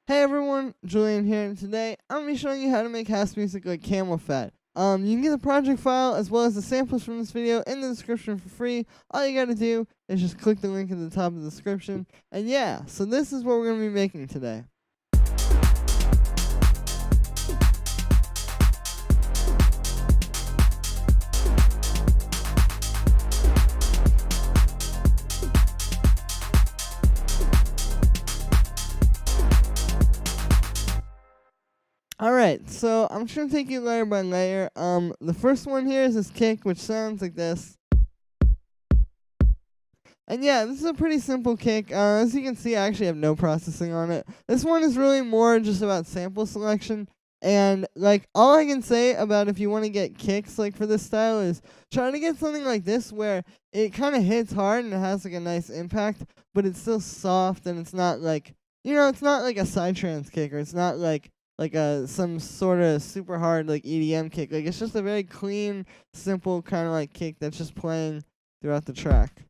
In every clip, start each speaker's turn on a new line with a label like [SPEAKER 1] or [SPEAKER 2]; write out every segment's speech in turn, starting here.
[SPEAKER 1] Hey everyone, Julian here, and today I'm going to be showing you how to make house music like CamelPhat. You can get the project file as well as the samples from this video in the description for free. All you gotta do is just click the link at the top of the description. And yeah, so this is what we're going to be making today. Alright, so I'm just gonna take you layer by layer. The first one here is this kick, which sounds like this. And yeah, this is a pretty simple kick. As you can see, I actually have no processing on it. This one is really more just about sample selection. And like all I can say about if you want to get kicks like for this style is try to get something like this where it kind of hits hard and it has like a nice impact, but it's still soft and it's not like, it's not like a psytrance kick, or it's not like a some sort of super hard like EDM kick. Like it's just a very clean, simple kind of like kick that's just playing throughout the track.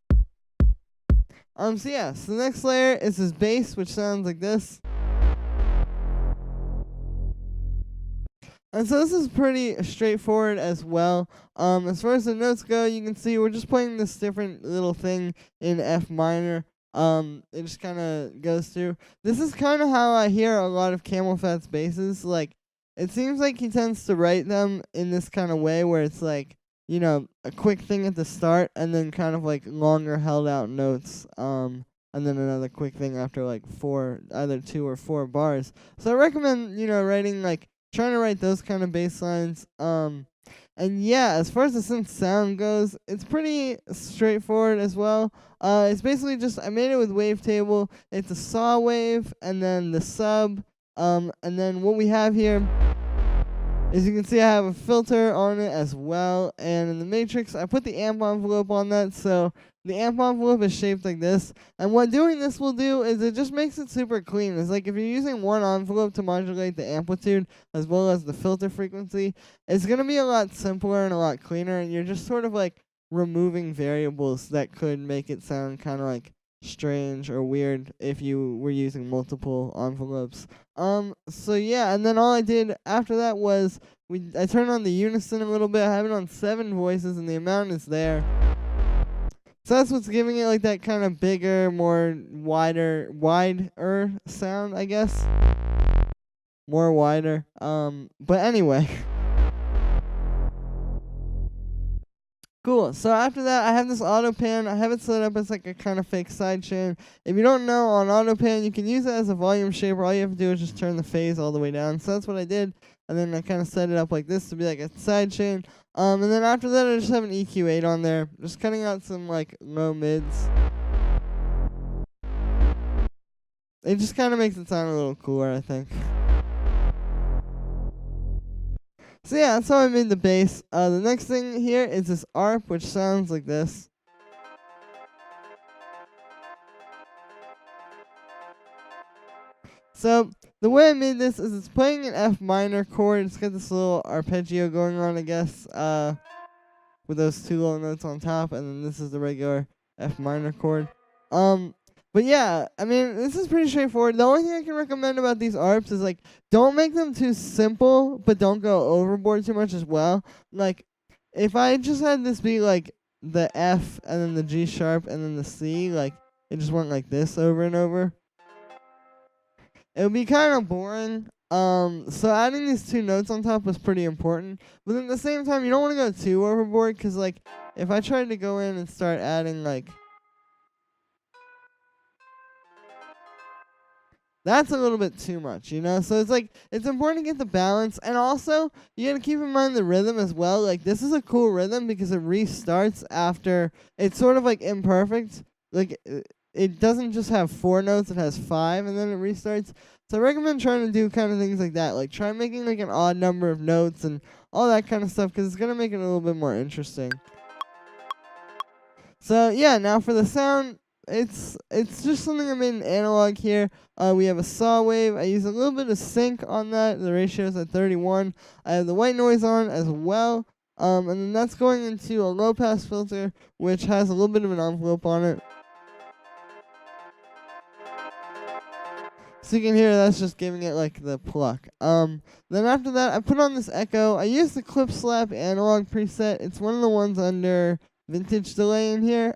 [SPEAKER 1] So the next layer is this bass, which sounds like this. And so this is pretty straightforward as well. As far as the notes go, you can see we're just playing this different little thing in F minor. It just kind of goes through. This is kind of how I hear a lot of CamelPhat's basses. Like, it seems like he tends to write them in this kind of way where it's like, a quick thing at the start and then kind of like longer held out notes. And then another quick thing after like either 2 or 4 bars. So I recommend, trying to write those kind of bass lines. And yeah, as far as the synth sound goes, it's pretty straightforward as well. It's basically just, I made it with wavetable. It's a saw wave, and then the sub. And then what we have here is you can see I have a filter on it as well. And in the matrix, I put the amp envelope on that. So the amp envelope is shaped like this. And what doing this will do is it just makes it super clean. It's like if you're using one envelope to modulate the amplitude as well as the filter frequency, it's going to be a lot simpler and a lot cleaner. And you're just sort of like removing variables that could make it sound kind of like strange or weird if you were using multiple envelopes. So yeah, and then all I did after that was I turned on the unison a little bit. I have it on 7 voices and the amount is there. So that's what's giving it like that kind of bigger, more wider sound, I guess. More wider. But anyway. Cool. So after that, I have this auto pan. I have it set up as like a kind of fake sidechain. If you don't know, on auto pan, you can use it as a volume shaper. All you have to do is just turn the phase all the way down. So that's what I did. And then I kind of set it up like this to be like a sidechain. And then after that, I just have an EQ8 on there, just cutting out some like low mids. It just kind of makes it sound a little cooler, I think. So yeah, that's how I made the bass. The next thing here is this ARP, which sounds like this. So the way I made this is it's playing an F minor chord. It's got this little arpeggio going on, I guess, with those 2 little notes on top, and then this is the regular F minor chord. But yeah, I mean, this is pretty straightforward. The only thing I can recommend about these ARPs is, like, don't make them too simple, but don't go overboard too much as well. Like, if I just had this be, like, the F, and then the G sharp, and then the C, like, it just went like this over and over, it would be kind of boring. So adding these 2 notes on top was pretty important. But at the same time, you don't want to go too overboard, because, like, if I tried to go in and start adding, like, that's a little bit too much, So it's like, it's important to get the balance. And also, you gotta keep in mind the rhythm as well. Like, this is a cool rhythm because it restarts after, it's sort of like imperfect. Like, it doesn't just have 4 notes, it has 5, and then it restarts. So I recommend trying to do kind of things like that. Like, try making like an odd number of notes and all that kind of stuff, because it's gonna make it a little bit more interesting. So yeah, now for the sound, it's just something I made in analog here. We have a saw wave. I use a little bit of sync on that. The ratio is at 31. I have the white noise on as well. And then that's going into a low pass filter, which has a little bit of an envelope on it. So you can hear that's just giving it like the pluck. Then after that, I put on this echo. I used the clip slap analog preset. It's one of the ones under vintage delay in here.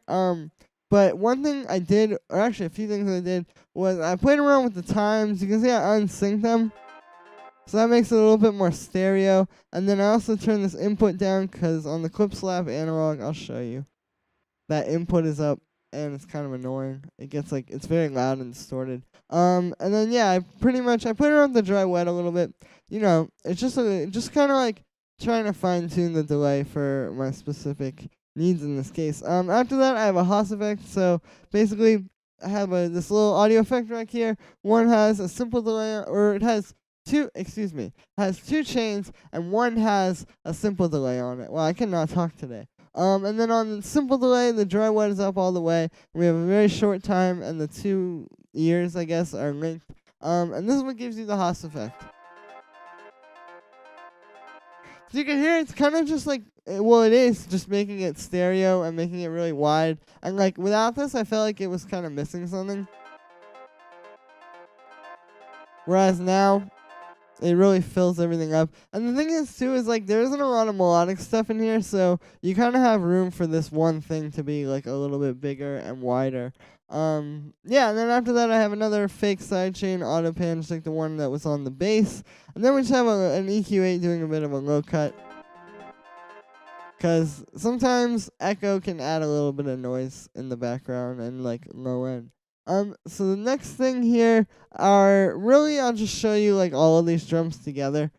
[SPEAKER 1] But one thing I did, or actually a few things I did, was I played around with the times. You can see I unsynced them. So that makes it a little bit more stereo. And then I also turned this input down because on the clip slap analog, I'll show you, that input is up and it's kind of annoying. It gets like, it's very loud and distorted. And then yeah, I put it on the dry wet a little bit. You know, it's just kind of like trying to fine tune the delay for my specific needs in this case. After that, I have a Haas effect. So basically, I have this little audio effect right here. One has a simple delay, or it has has two chains, and one has a simple delay on it. Well, I cannot talk today. And then on the simple delay, the dry wet is up all the way. We have a very short time, and the 2 ears, I guess, are linked. And this is what gives you the Haas effect. So you can hear it's kind of just like, well, it is just making it stereo and making it really wide. And like without this, I felt like it was kind of missing something. Whereas now, it really fills everything up. And the thing is, too, is like there isn't a lot of melodic stuff in here, so you kind of have room for this one thing to be like a little bit bigger and wider. Yeah, and then after that, I have another fake sidechain auto pan, just like the one that was on the bass. And then we just have an EQ8 doing a bit of a low cut. Because sometimes echo can add a little bit of noise in the background and like low end. So the next thing here are really, I'll just show you like all of these drums together.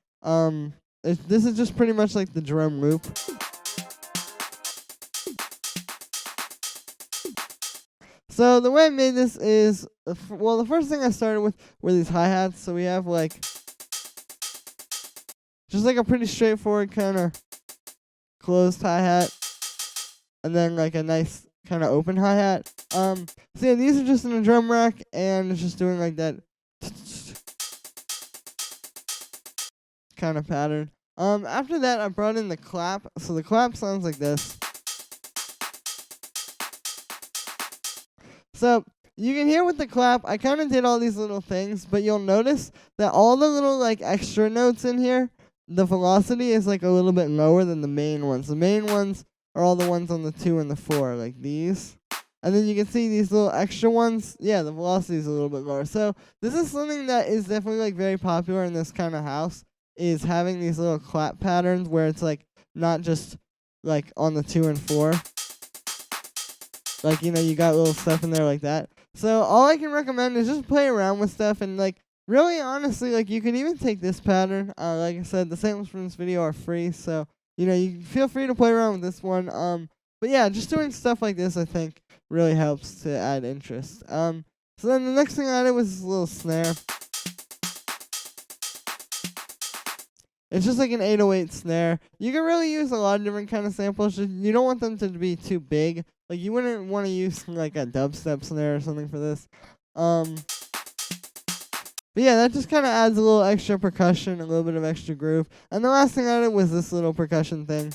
[SPEAKER 1] This is just pretty much like the drum loop. So the way I made this is, well, the first thing I started with were these hi-hats. So we have like, just like a pretty straightforward kind of closed hi-hat. And then like a nice kind of open hi-hat. So yeah, these are just in a drum rack, and it's just doing like that kind of pattern. After that, I brought in the clap. So the clap sounds like this. So you can hear with the clap, I kind of did all these little things, but you'll notice that all the little like extra notes in here, the velocity is like a little bit lower than the main ones. The main ones are all the ones on the 2 and the 4, like these. And then you can see these little extra ones. Yeah, the velocity is a little bit lower. So this is something that is definitely like very popular in this kind of house, is having these little clap patterns where it's like not just like on the 2 and 4. Like, you know, you got little stuff in there like that. So all I can recommend is just play around with stuff, and like really honestly, like you can even take this pattern. Like I said, the samples from this video are free, so you know, you feel free to play around with this one. But yeah, just doing stuff like this, I think, really helps to add interest. So then the next thing I added was this little snare. It's just like an 808 snare. You can really use a lot of different kind of samples. You don't want them to be too big. Like you wouldn't want to use like a dubstep snare or something for this. But yeah, that just kind of adds a little extra percussion, a little bit of extra groove. And the last thing I added was this little percussion thing.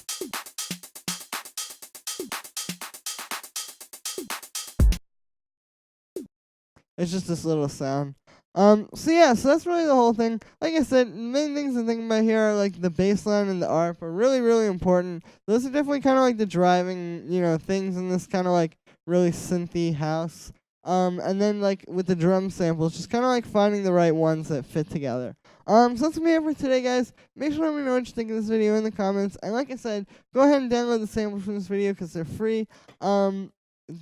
[SPEAKER 1] It's just this little sound. So yeah, so that's really the whole thing. Like I said, the main things to think about here are like the bass line and the ARP are really, really important. Those are definitely kind of like the driving, you know, things in this kind of like really synthy house. And then like with the drum samples, just kind of like finding the right ones that fit together. So that's gonna be it for today, guys. Make sure to let me know what you think of this video in the comments. And like I said, go ahead and download the samples from this video because they're free.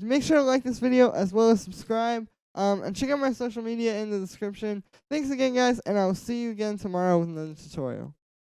[SPEAKER 1] Make sure to like this video as well as subscribe. And check out my social media in the description. Thanks again, guys, and I will see you again tomorrow with another tutorial.